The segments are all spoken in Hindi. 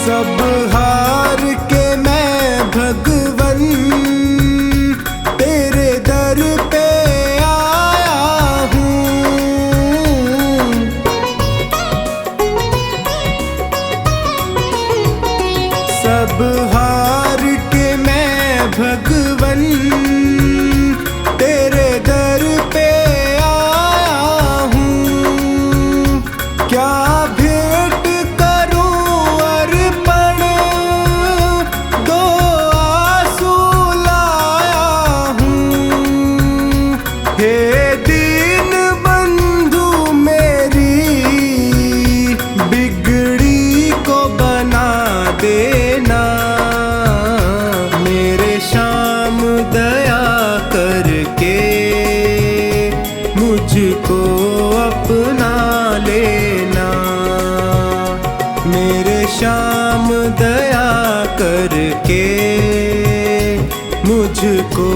सब हार के मैं भगवन तेरे दर पे आया हूँ। सब हार के मैं भगवन तेरे दर पे आया हूँ। क्या भेंट करूं अर्पण, दो आंसू लाया हूँ। हे दीन बंधु मेरी बिगड़ी को बना देना। मेरे श्याम दया करके मुझको अपना लेना। मेरे श्याम दया करके मुझको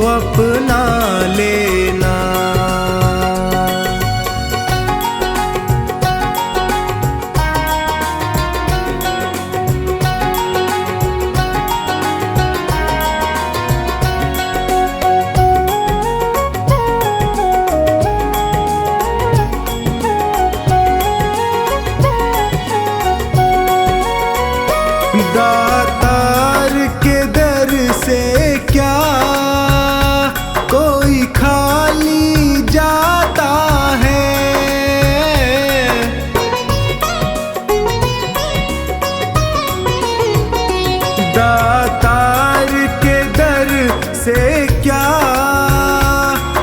अपना लेना। दातार के दर से क्या कोई खाली जाता है। दातार के दर से क्या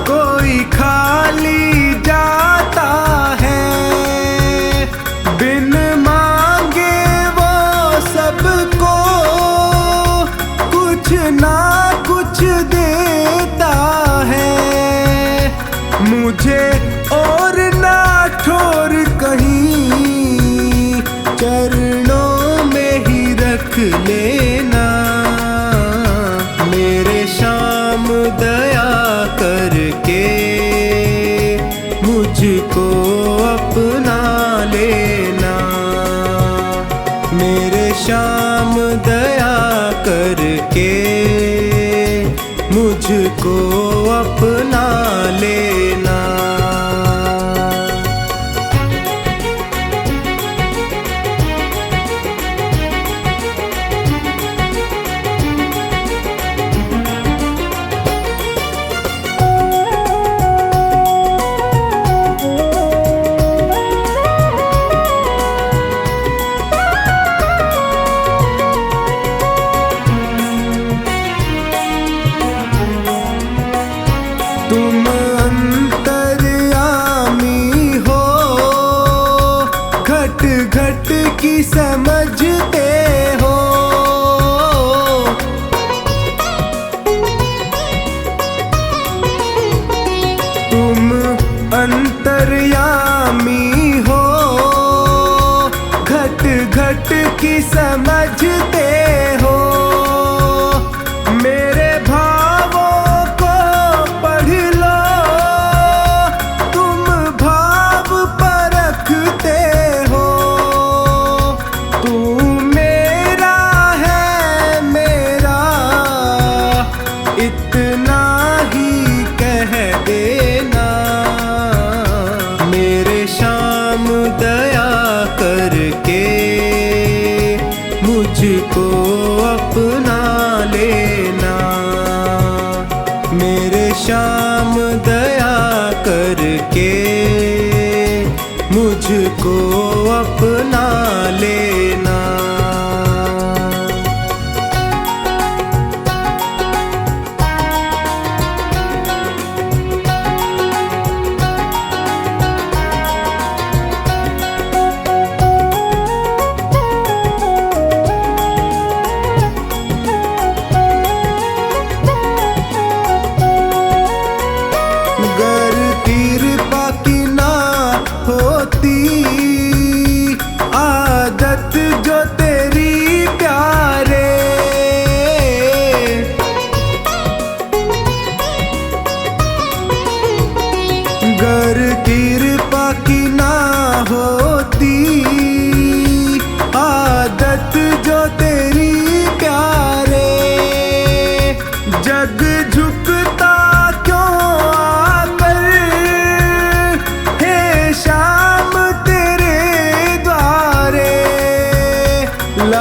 कोई खाली जाता है। बिन मांगे वो सबको कुछ ना कुछ देता है। मुझे और ना ठोर कहीं चरणों में ही रख लेना। मेरे श्याम दया करके मुझको अपना लेना। मेरे श्याम दया करके मुझको अपना लेना। तुम अंतर्यामी हो, घट घट की समझते हो। तुम अंतर्यामी हो, घट घट की समझते हो। मेरे भावों को पढ़ लो, तुम भाव परखते हो। तू मेरा है मेरा इतना ही कह देना। मेरे श्याम दया करके मुझको अपना लेना। मेरे श्याम दया करके मुझको अपना लेना। गर कृपा की ना होती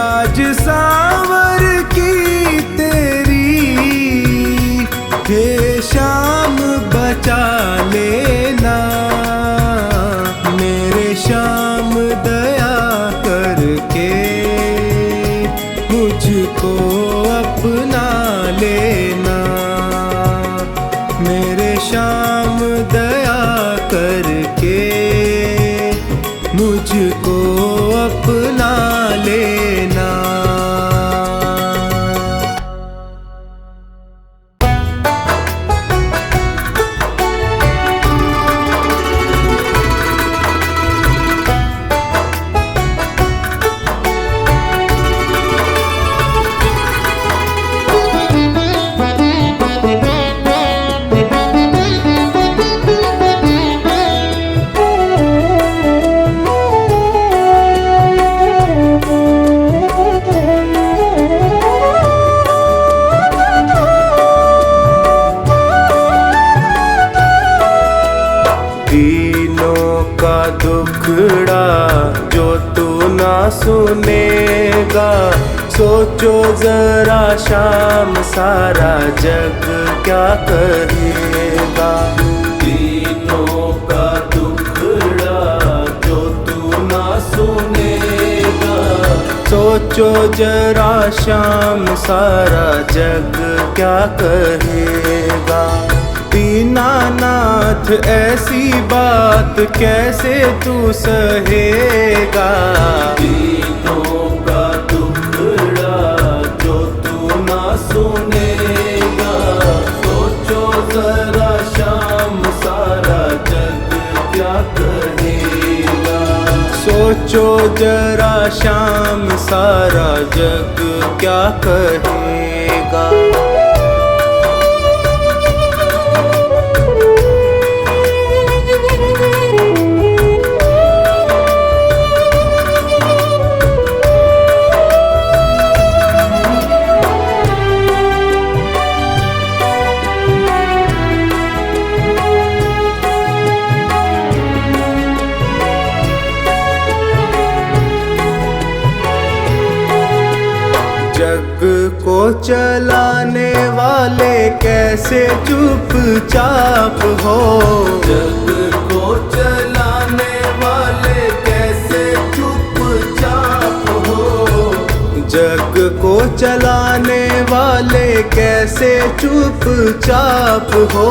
लाज सांवर की तेरी, हे शाम बचा लेना मेरे शाम, दया करके मुझको अपना लेना मेरे शाम, दया करके मुझको अपना लेना। दीनों का दुखड़ा जो तू ना सुनेगा, सोचो जरा शाम सारा जग क्या कहेगा। दीनों का दुखड़ा जो तू ना सुनेगा, सोचो जरा शाम सारा जग क्या कहेगा। दीनानाथ ऐसी बात कैसे तू सहेगा। दीनों का दुखड़ा जो तू ना सुनेगा, सोचो जरा शाम सारा जग क्या कहेगा। सोचो जरा शाम सारा जग क्या कहेगा। जग को चलाने वाले कैसे चुपचाप हो। जग को चलाने वाले कैसे चुपचाप हो। जग को चलाने वाले कैसे चुपचाप हो।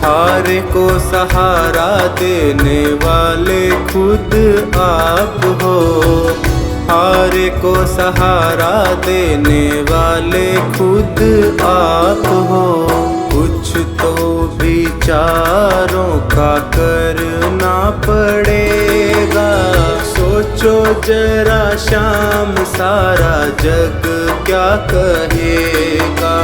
हारे को सहारा देने वाले खुद आप हो। हारे को सहारा देने वाले खुद आप हो। कुछ तो विचारों का करना पड़ेगा। सोचो जरा शाम सारा जग क्या कहेगा।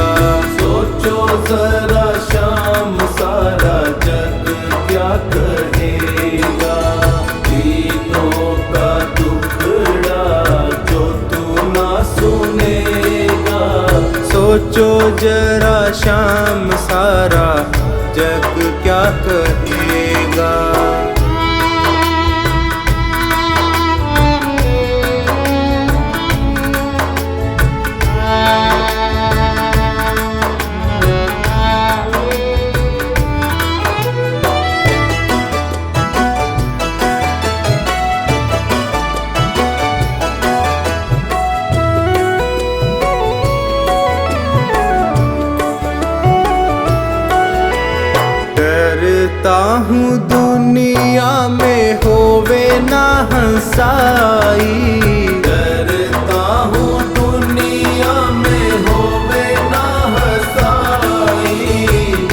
सोचो जरा शाम सारा जग क्या कहेगा। दीनों का दुखड़ा जो तू ना सुनेगा, सोचो जरा शाम सारा जग क्या कहेगा। डरता हूँ दुनिया में होवे ना हंसाई। डरता हूँ दुनिया में होवे ना हंसाई।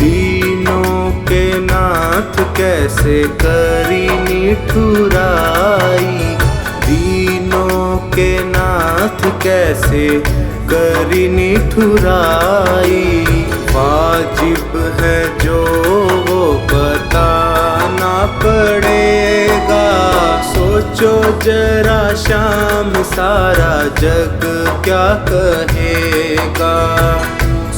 दीनों के नाथ कैसे करी निठुराई। दीनों के नाथ कैसे करी निठुराई। वाजिब है जो वो बताना पड़ेगा। सोचो जरा शाम सारा जग क्या कहेगा।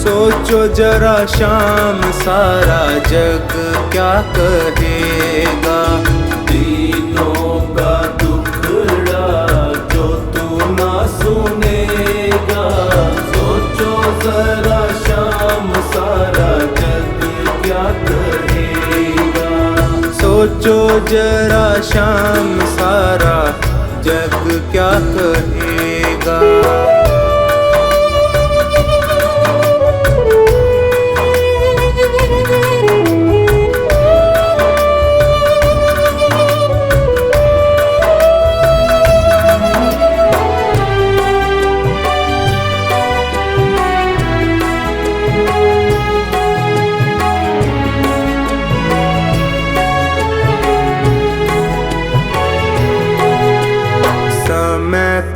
सोचो जरा शाम सारा जग क्या कहेगा। दीनों का दुखड़ा जो तू ना सुन जरा शाम सारा जग क्या कहेगा।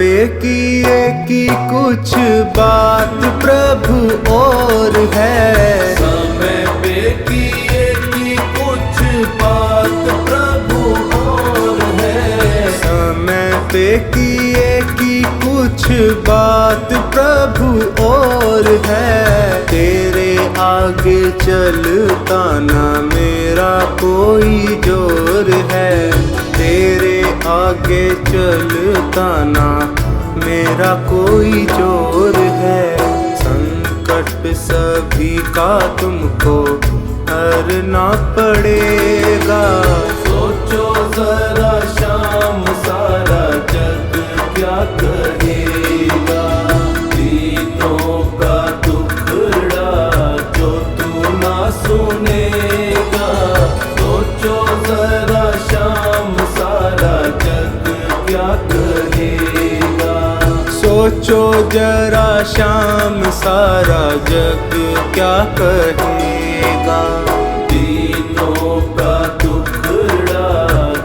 पे किए की कुछ बात प्रभु और है। समय पे किए की कुछ बात प्रभु और है। समय पे किए की कुछ बात प्रभु और है। तेरे आगे चलता ना मेरा कोई जोर है। तेरे आगे चलता ना मेरा कोई जोर है। संकट सभी का तुमको हरना पड़ेगा। सोचो जरा शाम सारा जग क्या कहेगा। दीनों का दुखड़ा जो तू ना सुनेगा। सोचो जरा शाम सारा जग क्या कहेगा। सोचो जरा शाम सारा जग क्या कहेगा। दीनों का दुखड़ा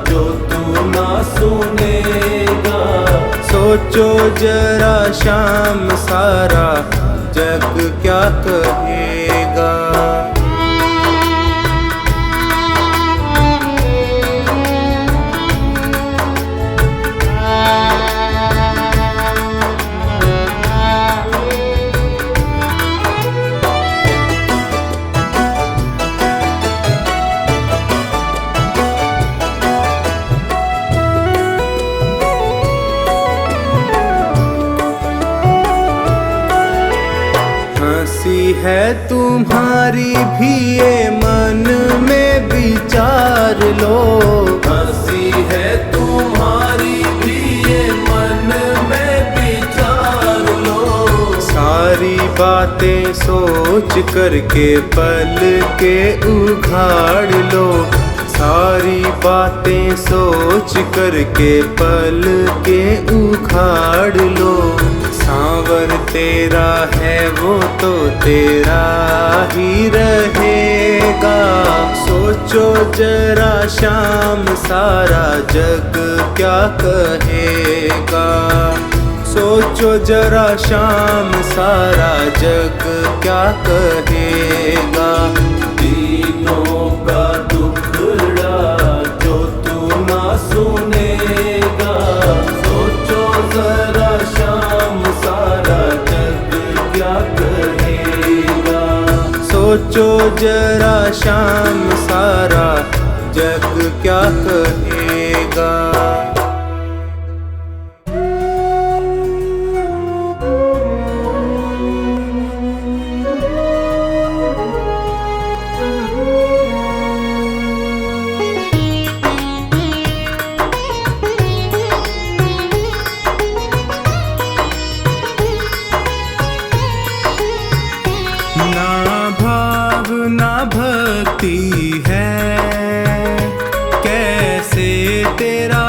जो तू ना सुनेगा। सोचो जरा शाम सारा जग क्या कहेगा। हंसी है तुम्हारी भी ये मन में विचार लो। हंसी है तुम्हारी भी ये मन में विचार लो। सारी बातें सोच करके पल के उघाड़ लो। सारी बातें सोच करके पल के उखाड़ लो। सांवर तेरा है वो तो तेरा ही रहेगा। सोचो जरा शाम सारा जग क्या कहेगा। सोचो जरा शाम सारा जग क्या कहेगा। दीनों का दुखड़ा जो तू ना सुनेगा। सोचो जरा शाम सारा जग क्या कहेगा। सोचो जरा शाम सारा जग क्या कहेगा। ना भाव ना भक्ति है कैसे तेरा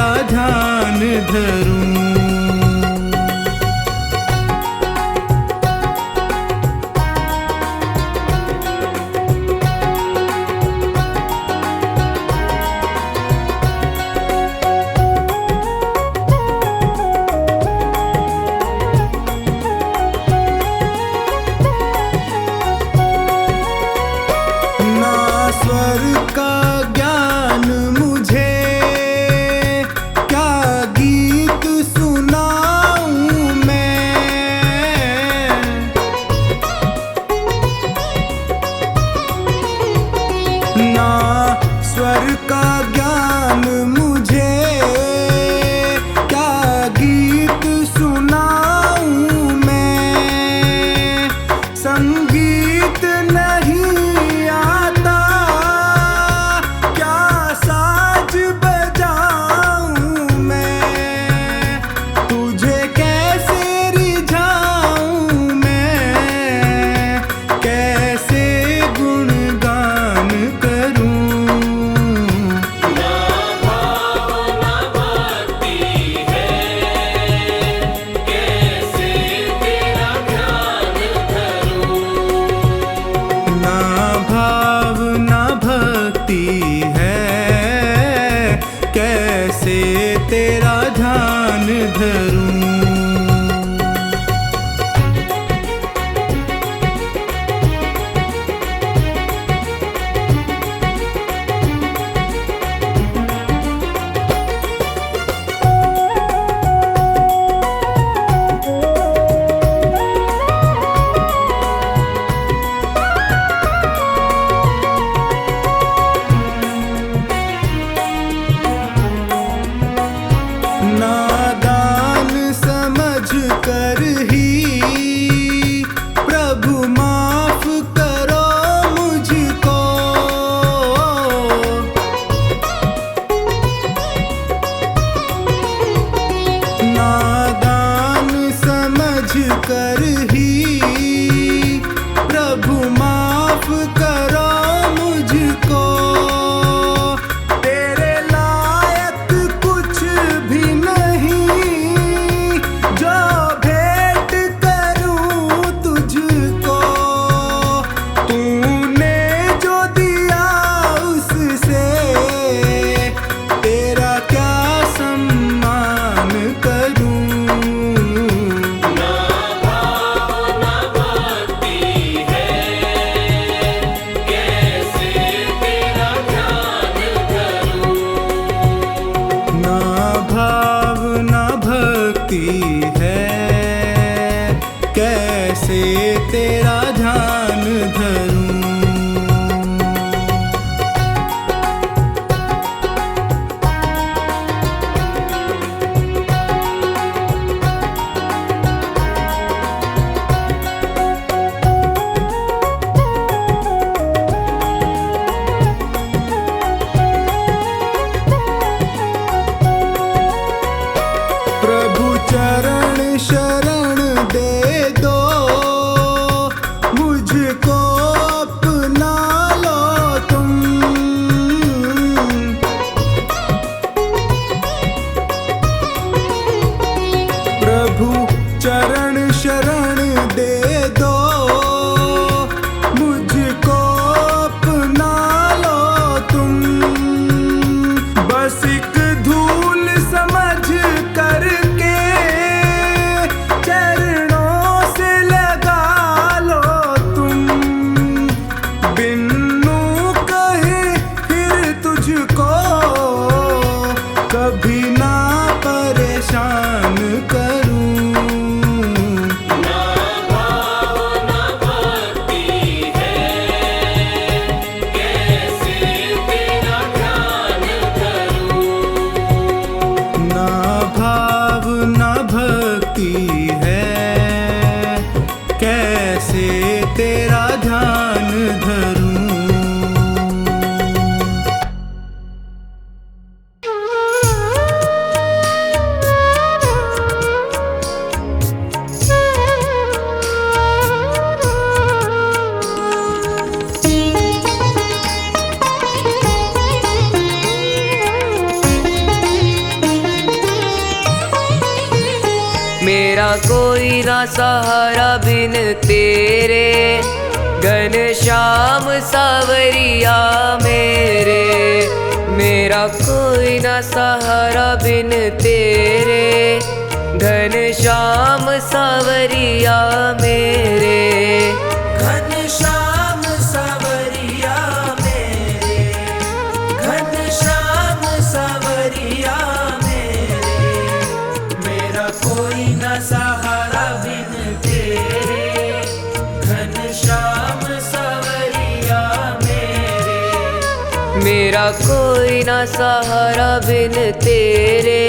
तेरा ध्यान धरूं। स्वर का ज्ञान मुझे, क्या गीत सुनाऊं मैं। ना स्वर का ज्ञान मुझे, क्या गीत सुनाऊं मैं। संगीत नहीं कैसे तेरा ध्यान धरूं। नादान समझ कर ही प्रभु माफ करो मुझको। नादान समझ कर ही प्रभु माफ करो मुझको। है कैसे तेरा ध्यान धरूं। चरण शरण दे दो मुझको, अपना लो तुम। प्रभु चरण शरण दे दो मुझको, अपना लो तुम। बस एक धूल समझ कर कभी ना परेशान करूं। ना भाव ना भक्ति है, कैसे तेरा ध्यान धरूं। ना भाव ना भक्ति है, कैसे तेरा ध्यान धरूं। मेरा कोई ना सहारा बिन तेरे, घनश्याम सावरिया मेरे। मेरा कोई ना सहारा बिन तेरे, घनश्याम सावरिया मेरे। घनश्याम सावरिया मेरे, घनश्याम सावरिया मेरे। मेरा कोई न सहारा बिन तेरे, घनश्याम सावरिया मेरे। मेरा कोई ना सहारा बिन तेरे,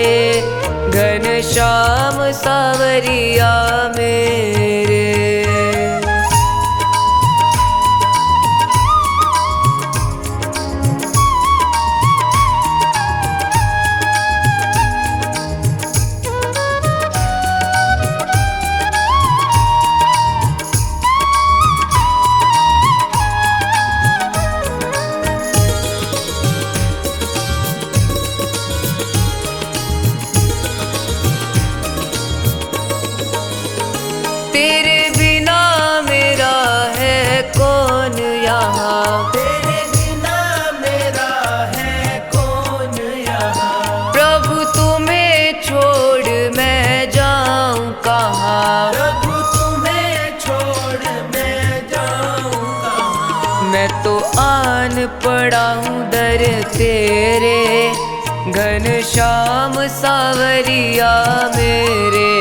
घनश्याम सावरिया मेरे। तेरे बिना मेरा है कौन यहाँ, तेरे बिना मेरा है कौन यहाँ। प्रभु तुम्हें छोड़ मैं जाऊँ कहाँ। प्रभु तुम्हें छोड़ मैं जाऊँ कहाँ। मैं तो आन पड़ा हूँ दर तेरे, घनश्याम सावरिया मेरे।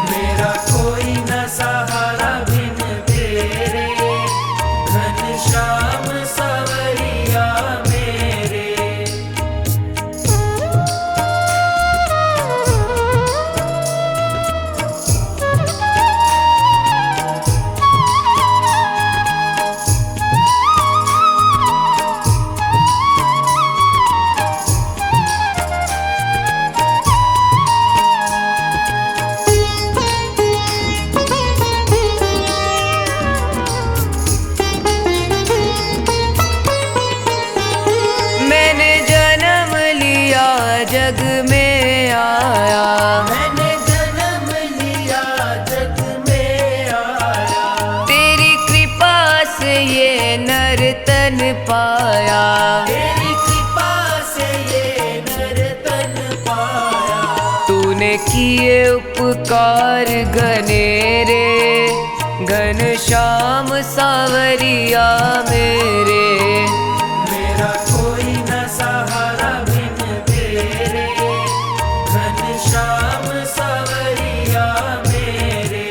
मेरा कोई न सहारा बिन तेरे, घनश्याम सावरिया मेरे। मैंने जन्म लिया जग में आया, मैंने जन्म लिया जग में आया। तेरी कृपा से ये नर तन पाया। तेरी कृपा से ये नर तन पाया। तूने किए उपकार घनेरे, घनश्याम सावरिया मेरे। मेरा कोई न सहारा बिन तेरे, घनश्याम सावरिया मेरे।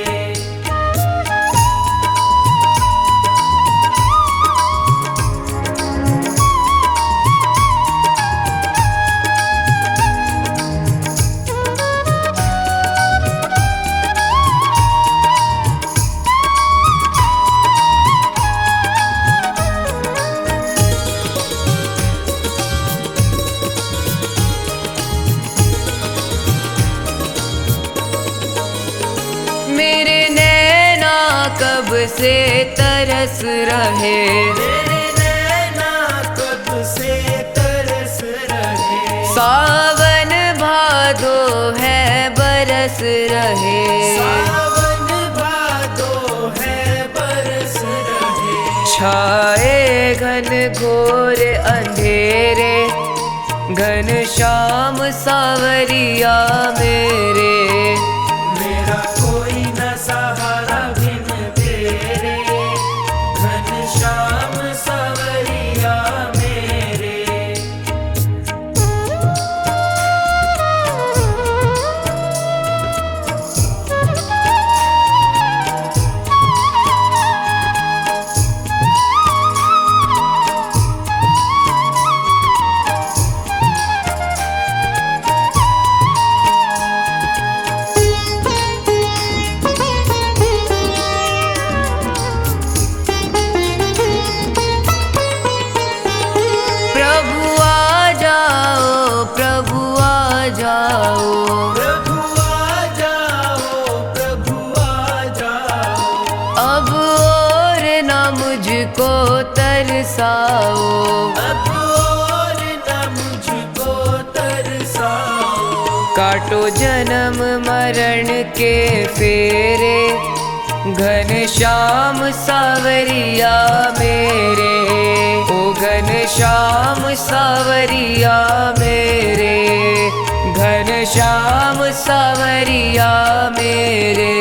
मेरे नैना कब से तरस रहे, तेरे नैना कब से तरस रहे। सावन भादो है बरस रहे। सावन भादो है बरस रहे। छाए घन घोर अंधेरे, घनश्याम सावरिया मेरे। मेरा कोई न सहारा बिन तेरे, घनश्याम सावरिया मेरे। तरसाओ, अब और न मुझको तरसाओ। काटो जन्म मरण के फेरे, घनश्याम सावरिया मेरे, ओ घनश्याम सावरिया मेरे, घनश्याम सावरिया मेरे।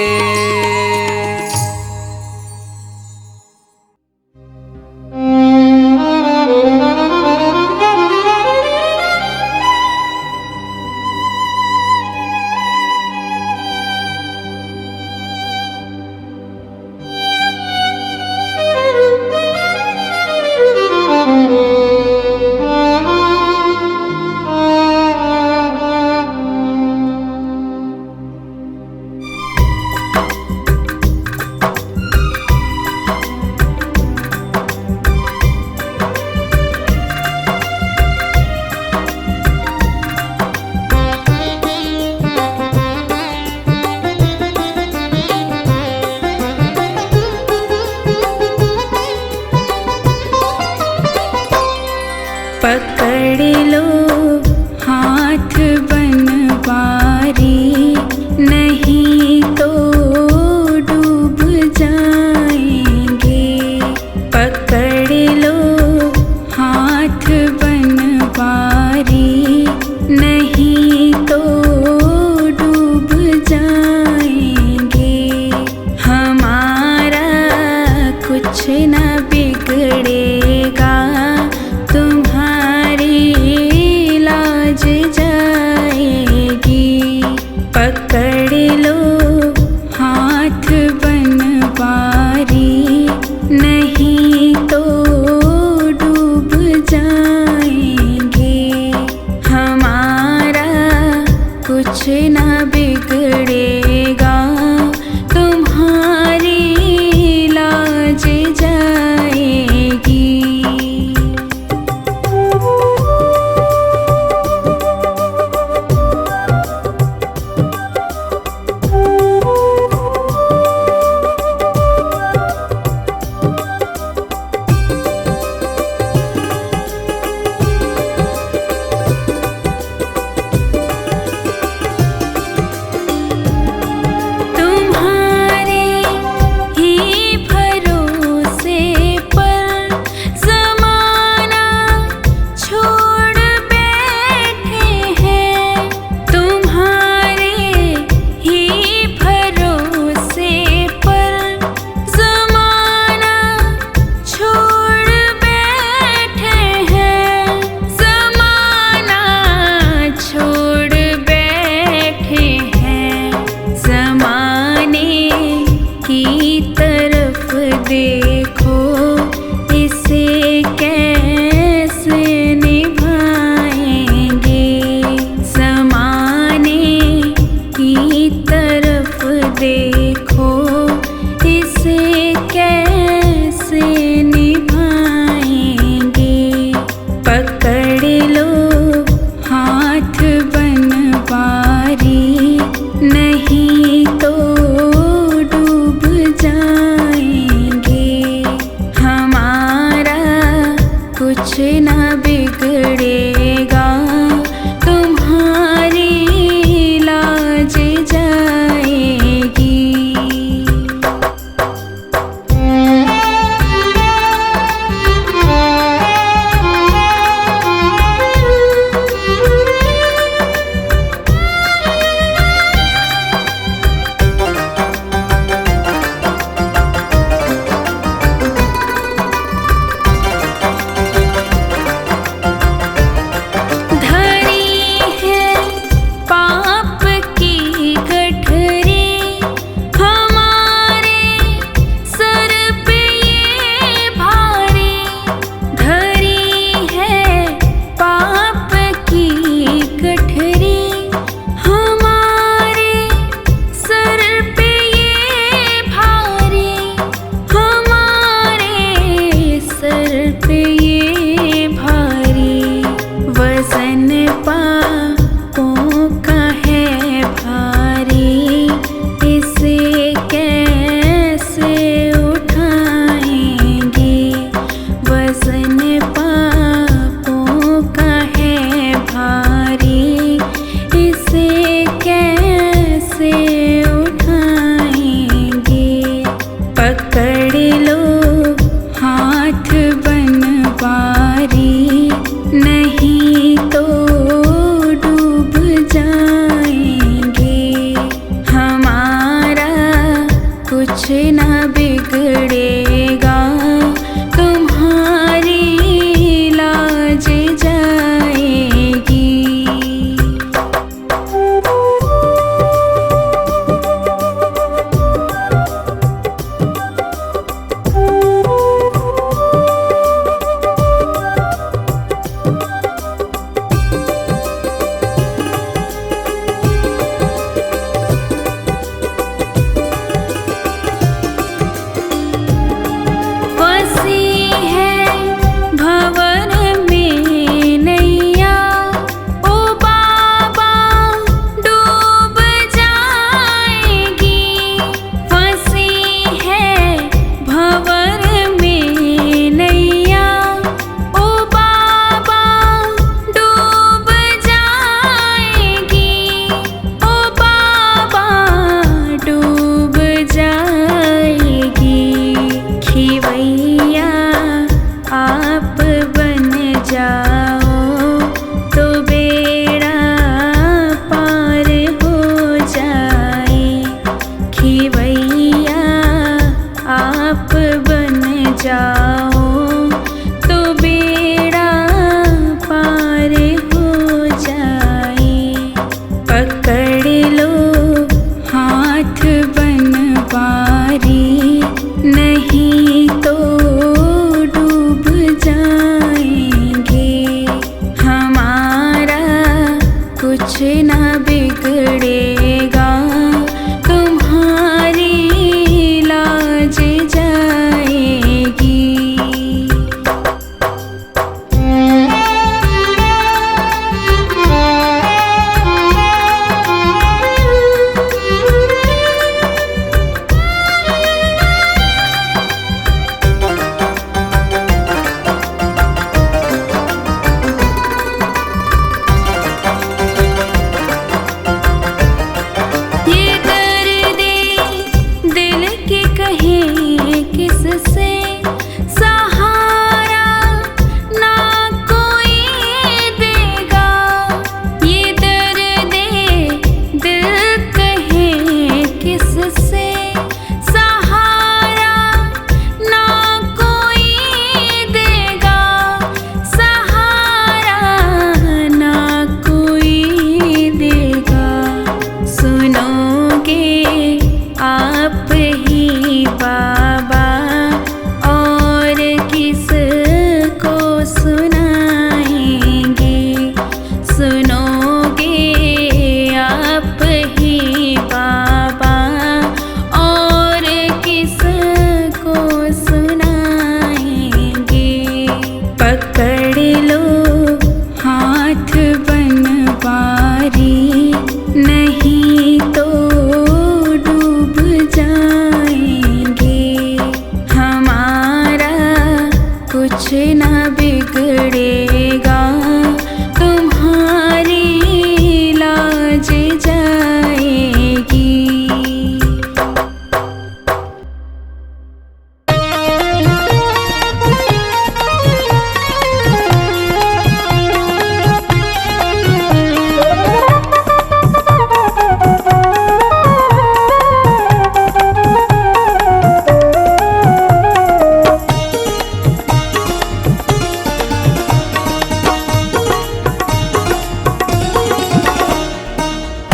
पकड़ लो हाथ बनवारी, नहीं तो डूब जाएंगे। पकड़ लो हाथ बनवारी, नहीं तो डूब जाएंगे। हमारा कुछ न बिगड़ेगा, तुम्हारी लाज जाएगी। पकड़ लो हाथ बनवारी, नहीं तो डूब जाएंगे। हमारा कुछ न बिगड़ेगा, तुम्हारी लाज जाएगी। बिगड़ेगा, तुम्हारी लाज जाएगी। कुछ ना बिगड़ेगा, तुम्हारी लाज जाएगी।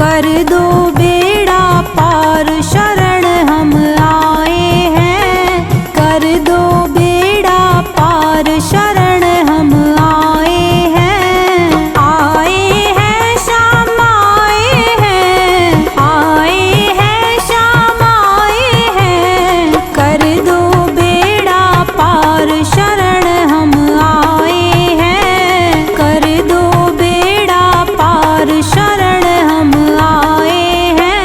कर दो बेड़ा पार शरण हम आए हैं, कर दो बेड़ा पार शरण हम आए हैं। आए हैं श्याम आए हैं, आए हैं श्याम आए हैं। कर दो बेड़ा पार शरण हम आए हैं, कर दो बेड़ा पार शरण हम आए हैं।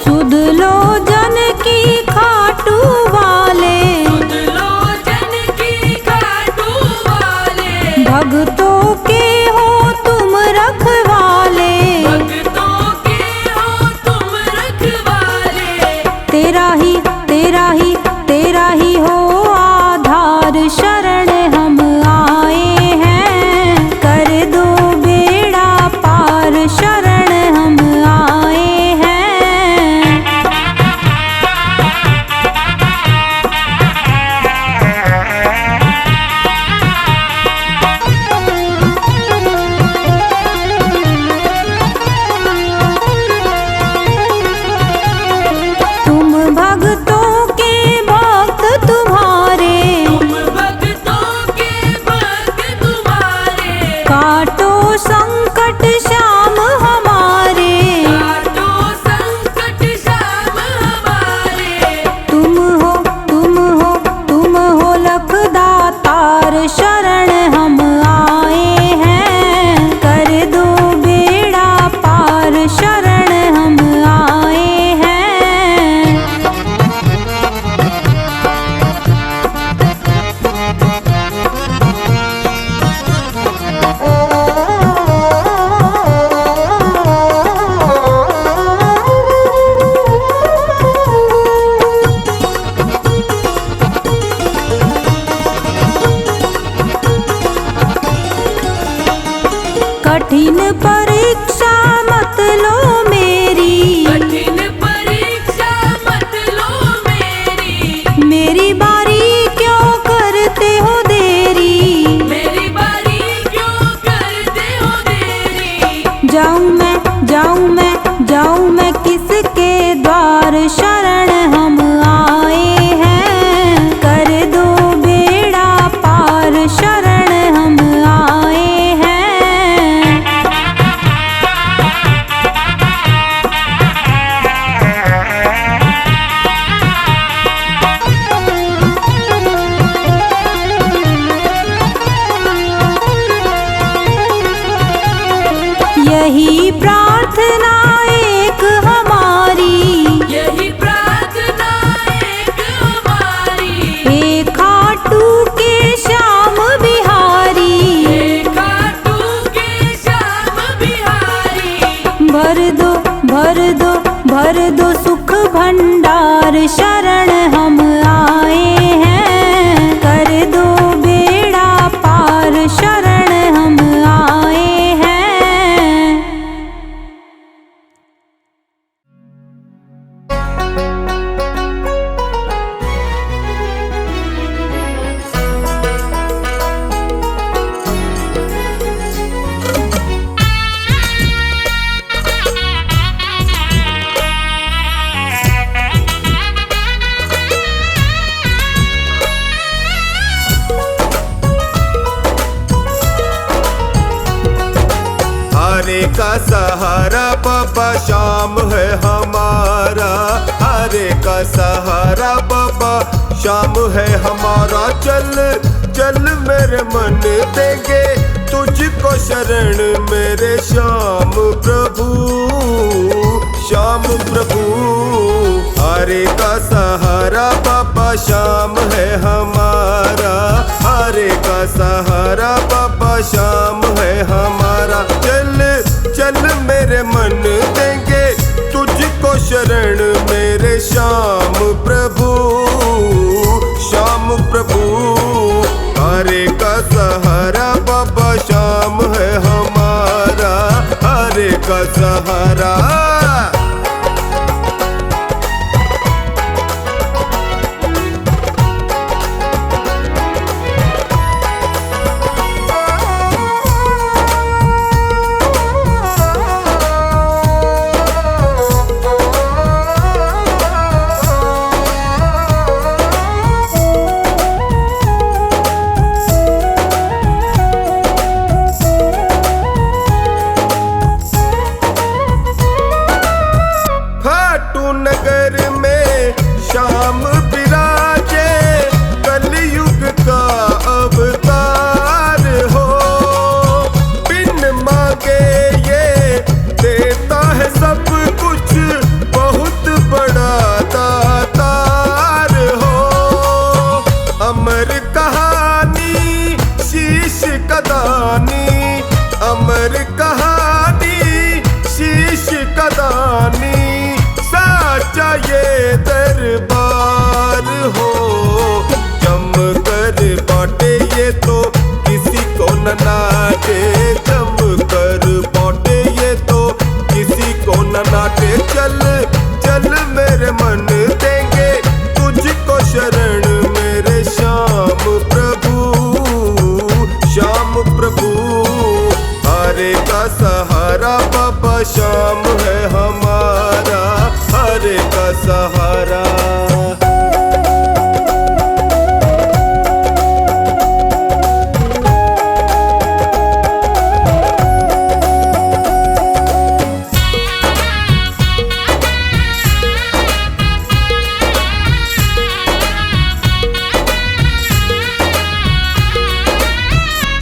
सुध लो जन की खाटू वाले, भक्तों के हो तुम रखवाले, तेरा ही हो आधार शरण हम आए हैं। कर दो बेड़ा पार शरण हम आए हैं। तुम भक्तों के भक्त तुम्हारे, काटो संकट श्याम हमारे। तुम हो लख दातार शरण हम आए हैं। कर दो बेड़ा पार शरण हम आए हैं। कठिन परीक्षा मत लो मेरी, मेरी प्रार्थना एक हमारी, यही प्रार्थना एक हमारी। हे खाटू के श्याम बिहारी, हे खाटू के श्याम बिहारी। भर दो भर दो भर दो सुख भंडार, शरण हम आए हैं। कर दो बेड़ा पार, शरण हम आए हैं। हरे का सहारा बाबा श्याम है हमारा, हरे का सहारा बाबा श्याम है हमारा। चल चल मेरे मन देंगे तुझको शरण, मेरे श्याम प्रभु श्याम प्रभु। हरे का सहारा बाबा श्याम है हमारा, हरे का सहारा बाबा श्याम है हमारा। चल चल मेरे मन देंगे तुझको शरण, मेरे श्याम प्रभु श्याम प्रभु। हरे का सहारा बाबा श्याम है हमारा, हरे का सहारा। नगर में श्याम विराजे, कलयुग का अवतार हो। बिन मांगे ये देता है सब कुछ, बहुत बड़ा दातार हो। अमर कहानी शीश कदानी, अमर कहानी शीश कदानी। साचा ये दरबार हो, जम कर बाटे ये तो किसी को न नाटे। जम कर बाटे ये तो किसी को न नाटे। चल चल मेरे मन देंगे तुझको शरण, मेरे श्याम प्रभु श्याम प्रभु। हरे का सहारा बाबा श्याम है हमारा, हरे का सहारा।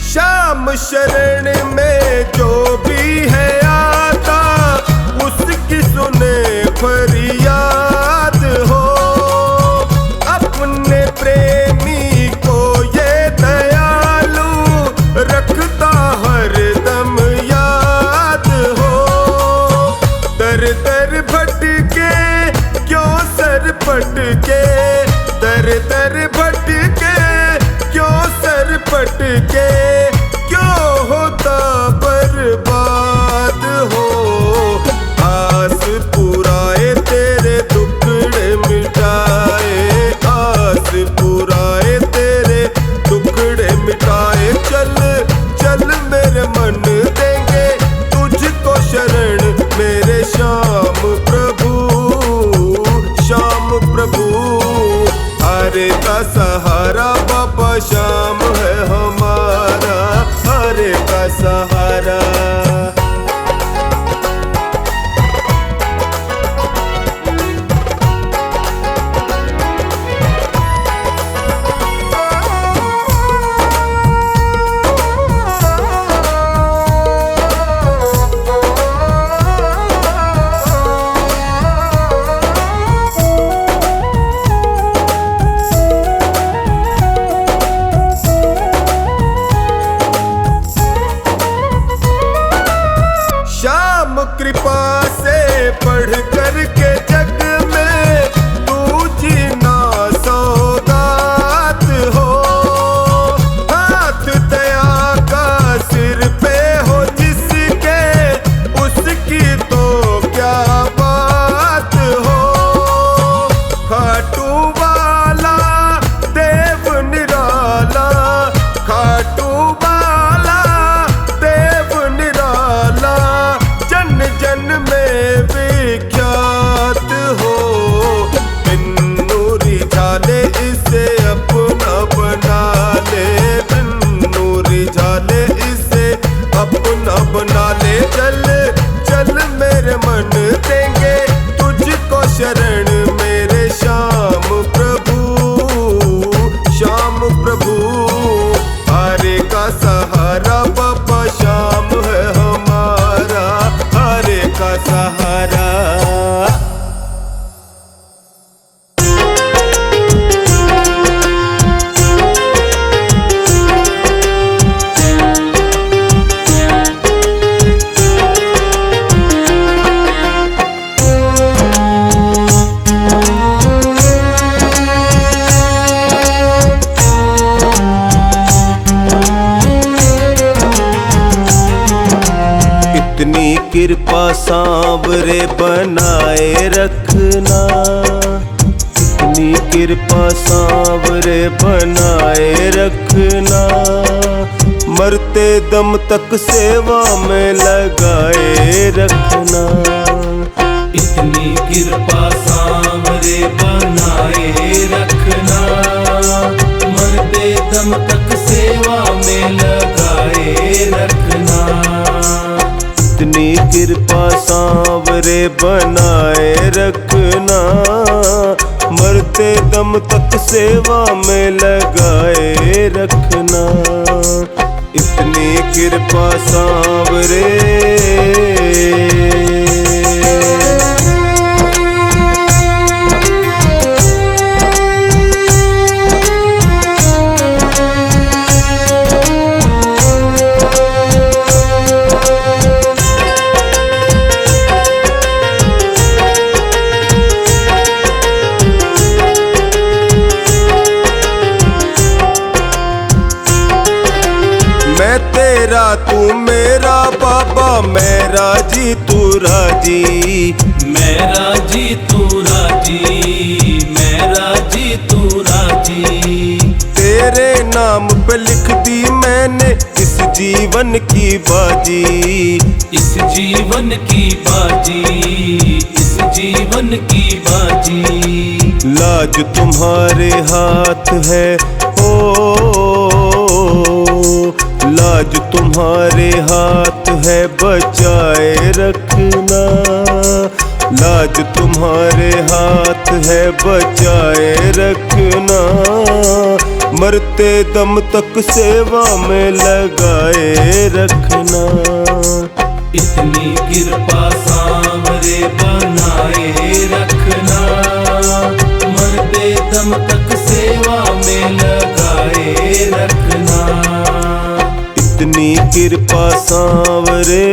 श्याम शरण में जो भी है आता, उसकी सुने फरियाद हो। अपने प्रेमी को ये दयालु रखता हर दम याद हो। दर दर भटके क्यों सर पटके, दर दर भटके क्यों सर पटके। क्यों होता बर्बाद हो, आस पुराए तेरे टुकड़े मिटाए। आस पुराए तेरे टुकड़े मिटाए। चल चल मेरे मन देंगे तुझको शरण, मेरे श्याम प्रभु श्याम प्रभु। हरे का सहारा बाबा श्याम है हमारा, हरे का सहारा। कृपा सांवरे बनाए रखना, इतनी कृपा सांवरे बनाए रखना, मरते दम तक सेवा में लगाए रखना। इतनी कृपा सांवरे बनाए रखना, मरते दम तक सेवा में लगाए रखना। इतनी कृपा सांवरे बनाए रखना, मरते दम तक सेवा में लगाए रखना। इतनी कृपा सांवरे। मैं तेरा तू मेरा बाबा, मेरा जी तू राजी, मेरा जी तू राजी, मेरा जी तू राजी। तेरे नाम पे लिख दी मैंने इस जीवन की बाजी, इस जीवन की बाजी, इस जीवन की बाजी। लाज तुम्हारे हाथ है ओ, लाज तुम्हारे हाथ है बचाए रखना, लाज तुम्हारे हाथ है बचाए रखना, मरते दम तक सेवा में लगाए रखना। इतनी कृपा सांवरे बनाए रखना, मरते दम तक सेवा में लगाए रखना। इतनी कृपा सांवरे।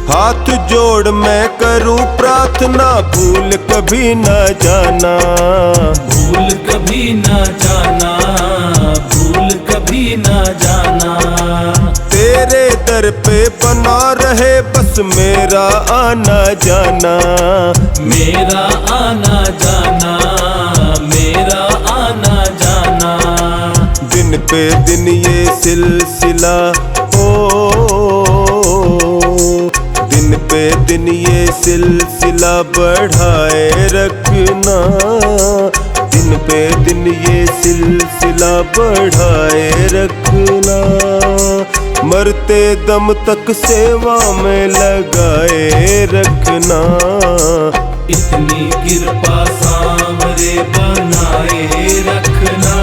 हाथ जोड़ मैं करूं प्रार्थना, भूल कभी न जाना, भूल कभी न जाना, भूल कभी न जाना। तेरे दर पे बना रहे बस मेरा आना जाना, मेरा आना जाना, मेरा आना जाना। दिन पे दिन ये सिलसिला दिन पे दिन ये सिलसिला बढ़ाए रखना, दिन पे दिन ये सिलसिला बढ़ाए रखना, मरते दम तक सेवा में लगाए रखना। इतनी कृपा सांवरे बनाए रखना,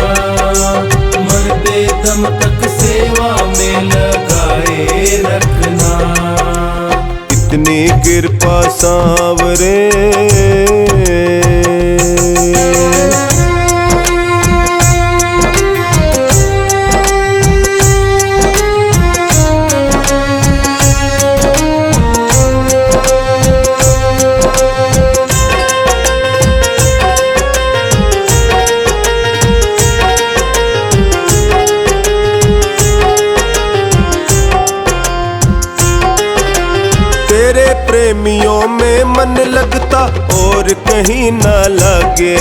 मरते दम तक सेवा में लगाए रखना। इतनी कृपा सांवरे। तेरे प्रेमियों में मन लगता और कहीं ना लागे,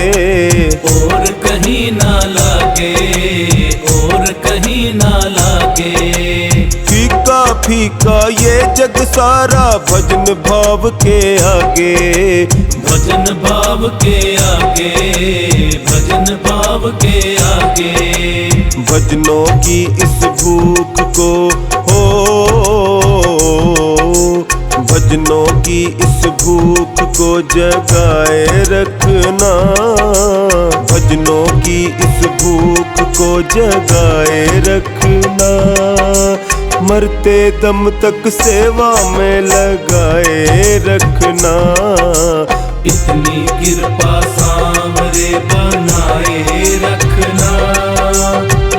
और कहीं ना लागे, और कहीं ना लागे। फीका फीका ये जग सारा भजन भाव के आगे, भजन भाव के आगे, भजन भाव के आगे। भजनों की इस भूख को भजनों की इस भूख को जगाए रखना, भजनों की इस भूख को जगाए रखना, मरते दम तक सेवा में लगाए रखना। इतनी कृपा सांवरे बनाए रखना,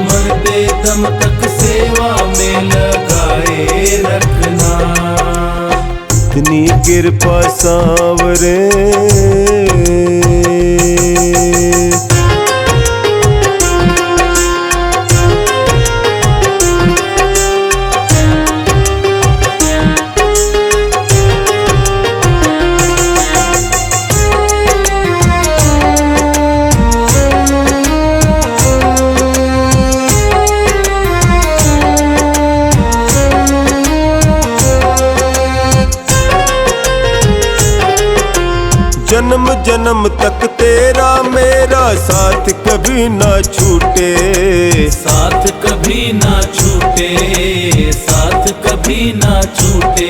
मरते दम तक सेवा में लगाए रखना। इतनी कृपा सांवरे। जन्म जन्म तक तेरा मेरा साथ कभी ना छूटे, साथ कभी ना छूटे, साथ कभी ना छूटे।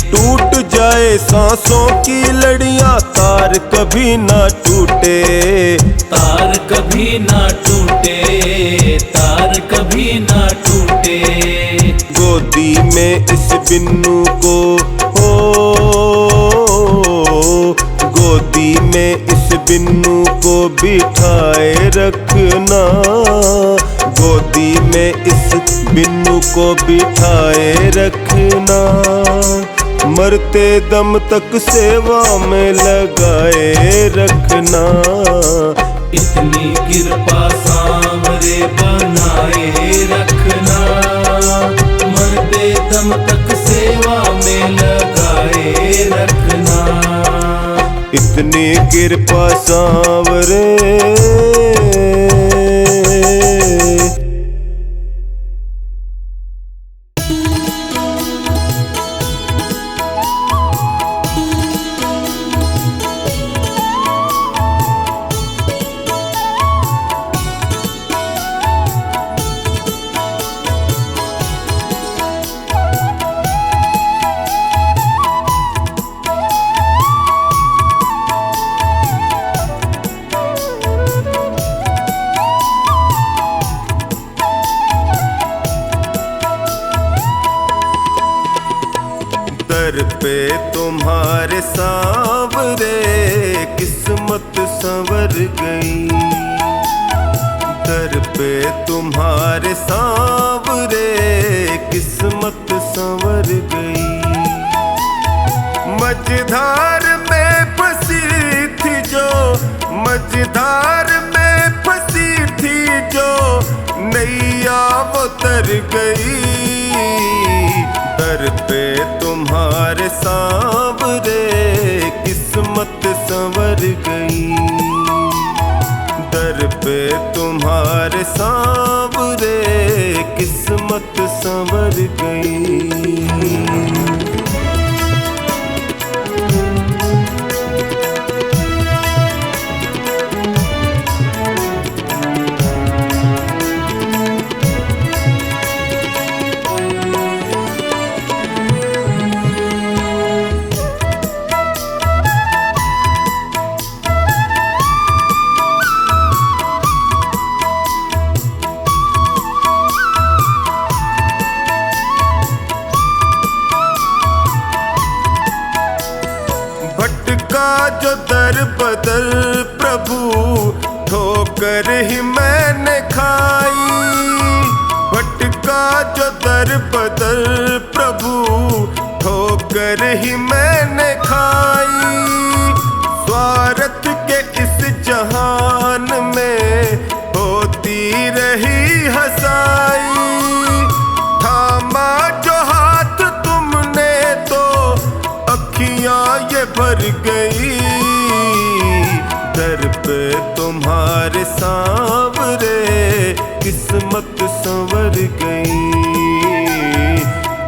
टूट जाए सांसों की लड़ियां तार कभी ना टूटे, तार कभी ना टूटे, तार कभी ना टूटे। गोदी में इस बिन्नू को गोदी में इस बिन्नू को बिठाए रखना। गोदी में इस बिन्नू को बिठाए रखना। मरते दम तक सेवा में लगाए रखना। इतनी कृपा सांवरे बनाए रखना, मरते दम तक सेवा में लगाए रखना। इतनी कृपा सांवरे। दर पे तुम्हारे सांवरे किस्मत संवर गई। दर पे तुम्हारे सांवरे किस्मत संवर गई। मझधार में फंसी थी जो, मझधार में फंसी थी जो नैया वो तर गई। दर पे तुम्हारे सांवरे किस्मत संवर गई। दर पे तुम्हारे सांवरे किस्मत संवर गई। जो दर बदर प्रभु ठोकर ही मैंने खाई। भटका जो दर बदर प्रभु ठोकर ही मैंने खाई। स्वार्थ के इस जहान में होती रही हंसाई। थामा जो हाथ तुमने तो अखियां ये भर गई। दर पे तुम्हारे सांवरे किस्मत संवर गई।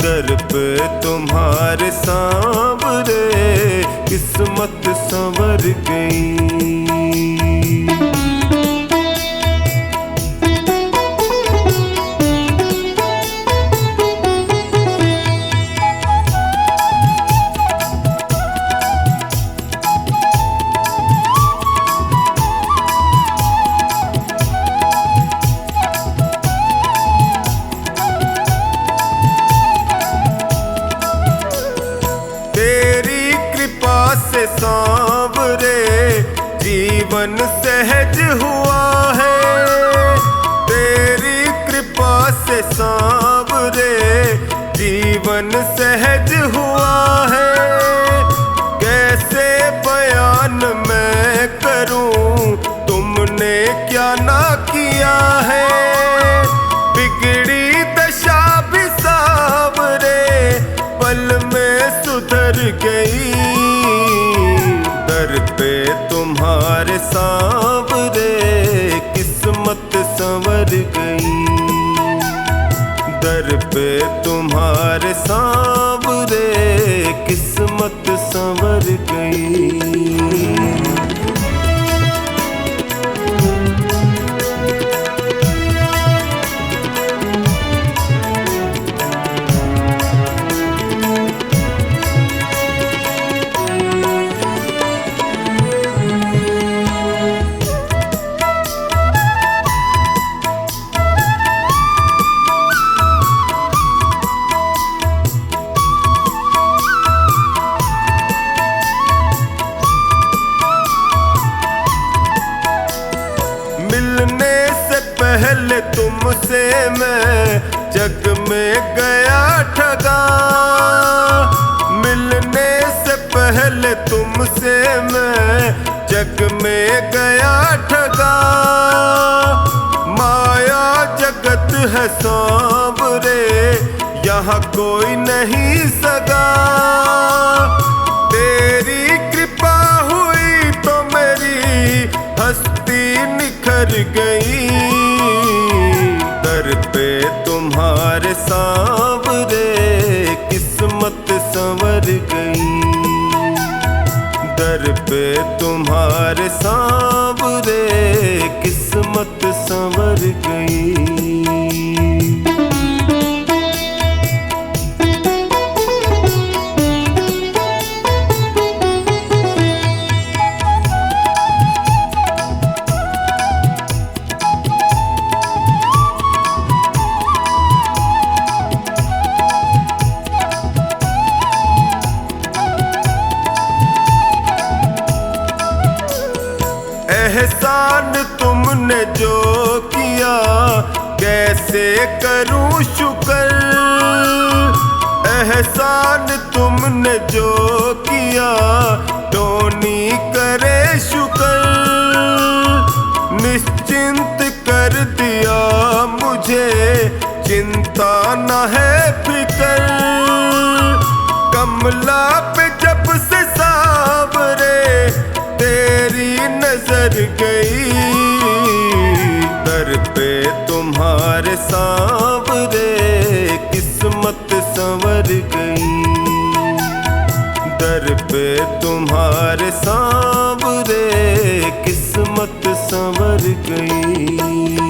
दर पे तुम्हारे सांवरे किस्मत संवर गई। जीवन सहज हुआ है तेरी कृपा से सांवरे, जीवन सहज हुआ है। कैसे बयान मैं करूं तुमने क्या ना किया है, बिगड़ी दशा भी सांवरे पल में सुधर गई। दर पे तुम्हारे सांवरे किस्मत संवर गई, दर पे तुम्हारे सांवरे किस्मत संवर गई। मिलने से पहले तुमसे मैं जग में गया ठगा, मिलने से पहले तुमसे मैं जग में गया ठगा। माया जगत है सांवरे यहाँ कोई नहीं सगा, तेरी कृपा हुई तो मेरी हस्ती निखर गई। दर पे तुम्हारे सांवरे किस्मत संवर गई, दर पे तुम्हारे सांवरे किस्मत संवर गई। एहसान तुमने जो किया कैसे करूं शुक्र, एहसान तुमने जो किया टोनी करे शुक्र। निश्चिंत कर दिया मुझे चिंता न है फिक्र, कमला पे जब से सांवरे तेरी नजर गई। दर पे तुम्हारे सांवरे किस्मत संवर गई, दर पे तुम्हारे सांवरे किस्मत संवर गई।